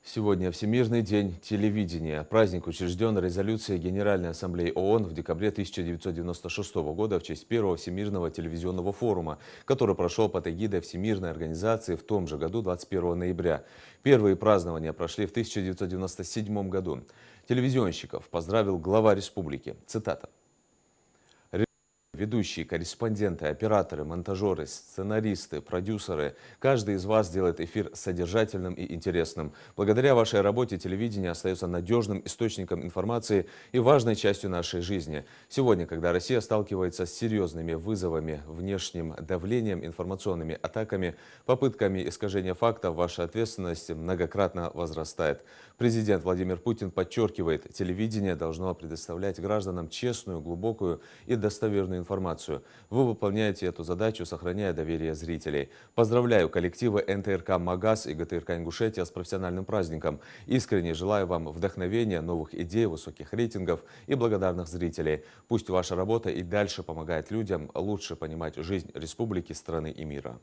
Сегодня Всемирный день телевидения. Праздник учрежден резолюцией Генеральной Ассамблеи ООН в декабре 1996 года в честь первого Всемирного телевизионного форума, который прошел под эгидой Всемирной организации в том же году, 21 ноября. Первые празднования прошли в 1997 году. Телевизионщиков поздравил глава республики. Цитата. Ведущие, корреспонденты, операторы, монтажеры, сценаристы, продюсеры. Каждый из вас делает эфир содержательным и интересным. Благодаря вашей работе телевидение остается надежным источником информации и важной частью нашей жизни. Сегодня, когда Россия сталкивается с серьезными вызовами, внешним давлением, информационными атаками, попытками искажения фактов, ваша ответственность многократно возрастает. Президент Владимир Путин подчеркивает, телевидение должно предоставлять гражданам честную, глубокую и достоверную информацию. Вы выполняете эту задачу, сохраняя доверие зрителей. Поздравляю коллективы НТРК «Магаз» и ГТРК «Ингушетия» с профессиональным праздником. Искренне желаю вам вдохновения, новых идей, высоких рейтингов и благодарных зрителей. Пусть ваша работа и дальше помогает людям лучше понимать жизнь республики, страны и мира.